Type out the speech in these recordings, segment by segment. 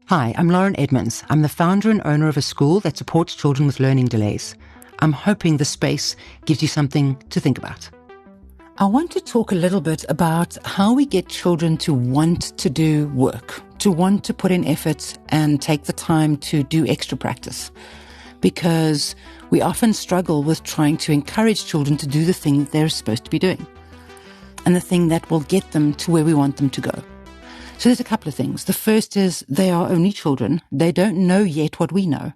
Hi, I'm Lauren Edmunds. I'm the founder and owner of a school that supports children with learning delays. I'm hoping this space gives you something to think about. I want to talk a little bit about how we get children to want to do work, to want to put in effort and take the time to do extra practice. Because we often struggle with trying to encourage children to do the thing that they're supposed to be doing and the thing that will get them to where we want them to go. So there's a couple of things. The first is they are only children. They don't know yet what we know.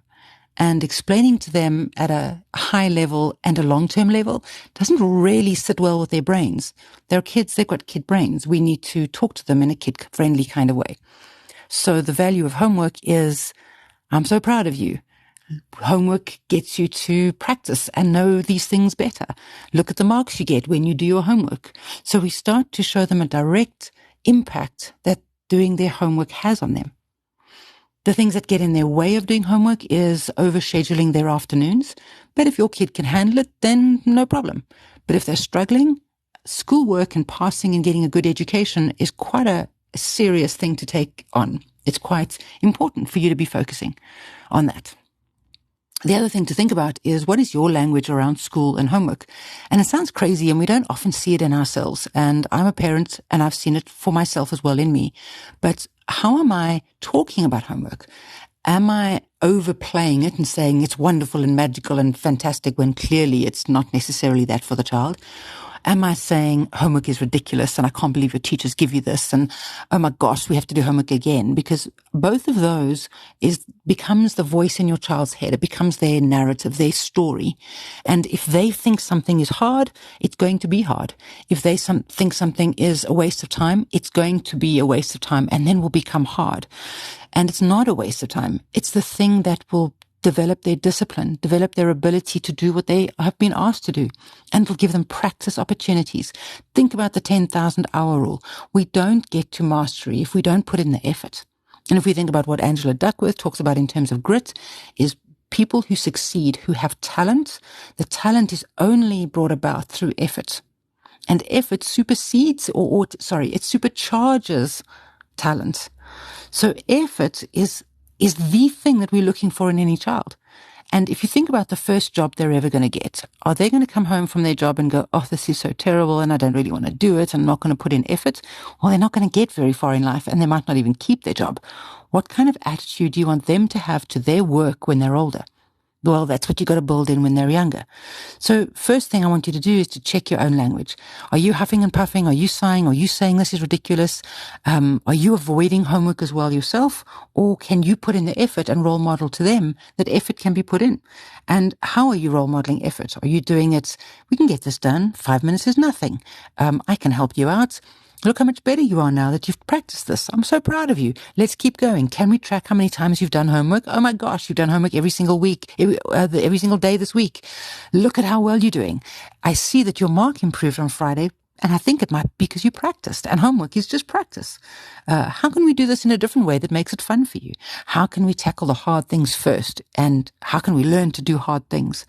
And explaining to them at a high level and a long-term level doesn't really sit well with their brains. They're kids, they've got kid brains. We need to talk to them in a kid-friendly kind of way. So the value of homework is, I'm so proud of you. Homework gets you to practice and know these things better. Look at the marks you get when you do your homework. So we start to show them a direct impact that doing their homework has on them. The things that get in their way of doing homework is overscheduling their afternoons. But if your kid can handle it, then no problem. But if they're struggling, schoolwork and passing and getting a good education is quite a serious thing to take on. It's quite important for you to be focusing on that. The other thing to think about is, what is your language around school and homework? And it sounds crazy and we don't often see it in ourselves. And I'm a parent and I've seen it for myself as well in me. But how am I talking about homework? Am I overplaying it and saying it's wonderful and magical and fantastic when clearly it's not necessarily that for the child? Am I saying homework is ridiculous and I can't believe your teachers give you this and oh my gosh, we have to do homework again? Because both of those becomes the voice in your child's head. It becomes their narrative, their story. And if they think something is hard, it's going to be hard. If they think something is a waste of time, it's going to be a waste of time and then will become hard. And it's not a waste of time. It's the thing that will develop their discipline, develop their ability to do what they have been asked to do, and it'll give them practice opportunities. Think about the 10,000 hour rule. We don't get to mastery if we don't put in the effort. And if we think about what Angela Duckworth talks about in terms of grit, is people who succeed, who have talent. The talent is only brought about through effort. And effort supersedes, it supercharges talent. So effort is the thing that we're looking for in any child. And if you think about the first job they're ever going to get, are they going to come home from their job and go, oh, this is so terrible and I don't really want to do it and I'm not going to put in effort? Or they're not going to get very far in life and they might not even keep their job. What kind of attitude do you want them to have to their work when they're older? Well, that's what you got to build in when they're younger. So first thing I want you to do is to check your own language. Are you huffing and puffing? Are you sighing? Are you saying this is ridiculous? Are you avoiding homework as well yourself? Or can you put in the effort and role model to them that effort can be put in? And how are you role modeling effort? Are you doing it, we can get this done. 5 minutes is nothing. I can help you out. Look how much better you are now that you've practiced this. I'm so proud of you. Let's keep going. Can we track how many times you've done homework? Oh my gosh, you've done homework every single week, every single day this week. Look at how well you're doing. I see that your mark improved on Friday, and I think it might be because you practiced, and homework is just practice. How can we do this in a different way that makes it fun for you? How can we tackle the hard things first? And how can we learn to do hard things?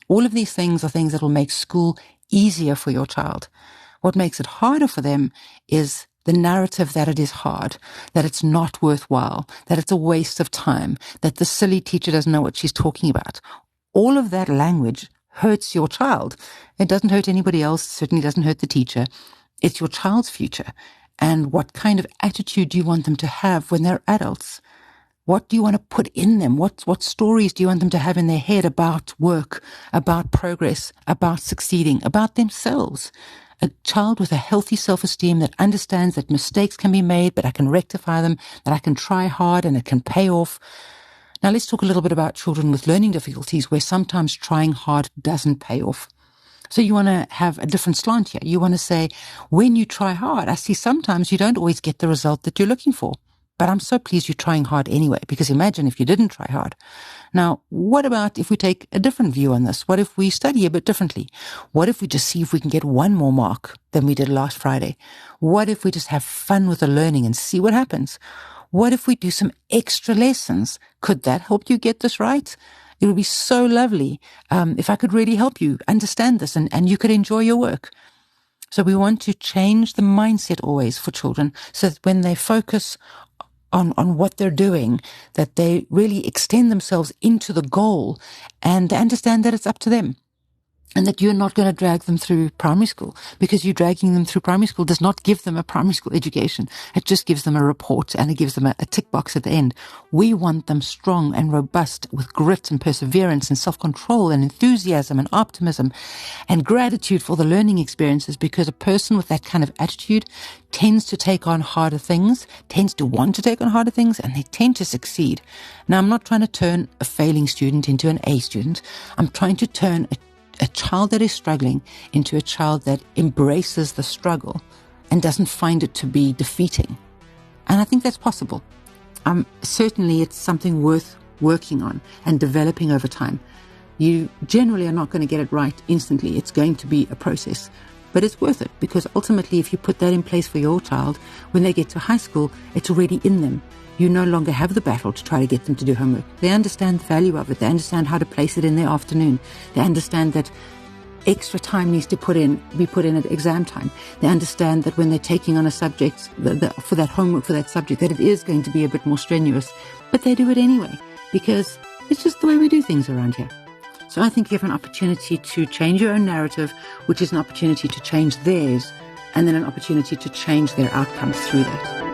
All of these things are things that will make school easier for your child. What makes it harder for them is the narrative that it is hard, that it's not worthwhile, that it's a waste of time, that the silly teacher doesn't know what she's talking about. All of that language hurts your child. It doesn't hurt anybody else, certainly doesn't hurt the teacher. It's your child's future. And what kind of attitude do you want them to have when they're adults? What do you want to put in them? What stories do you want them to have in their head about work, about progress, about succeeding, about themselves? A child with a healthy self-esteem that understands that mistakes can be made, but I can rectify them, that I can try hard and it can pay off. Now let's talk a little bit about children with learning difficulties where sometimes trying hard doesn't pay off. So you want to have a different slant here. You want to say, when you try hard, I see sometimes you don't always get the result that you're looking for. But I'm so pleased you're trying hard anyway, because imagine if you didn't try hard. Now, what about if we take a different view on this? What if we study a bit differently? What if we just see if we can get one more mark than we did last Friday? What if we just have fun with the learning and see what happens? What if we do some extra lessons? Could that help you get this right? It would be so lovely if I could really help you understand this and you could enjoy your work. So we want to change the mindset always for children so that when they focus on what they're doing, that they really extend themselves into the goal, and they understand that it's up to them. And that you're not going to drag them through primary school, because you dragging them through primary school does not give them a primary school education. It just gives them a report, and it gives them a tick box at the end. We want them strong and robust, with grit and perseverance and self-control and enthusiasm and optimism and gratitude for the learning experiences, because a person with that kind of attitude tends to take on harder things, tends to want to take on harder things, and they tend to succeed. Now, I'm not trying to turn a failing student into an A student. I'm trying to turn a child that is struggling into a child that embraces the struggle and doesn't find it to be defeating. And I think that's possible. Certainly it's something worth working on and developing over time. You generally are not going to get it right instantly. It's going to be a process, but it's worth it, because ultimately if you put that in place for your child, when they get to high school, it's already in them. You no longer have the battle to try to get them to do homework. They understand the value of it. They understand how to place it in their afternoon. They understand that extra time needs to be put in at exam time. They understand that when they're taking on a subject for that homework for that subject, that it is going to be a bit more strenuous, but they do it anyway, because it's just the way we do things around here. So I think you have an opportunity to change your own narrative, which is an opportunity to change theirs, and then an opportunity to change their outcomes through that.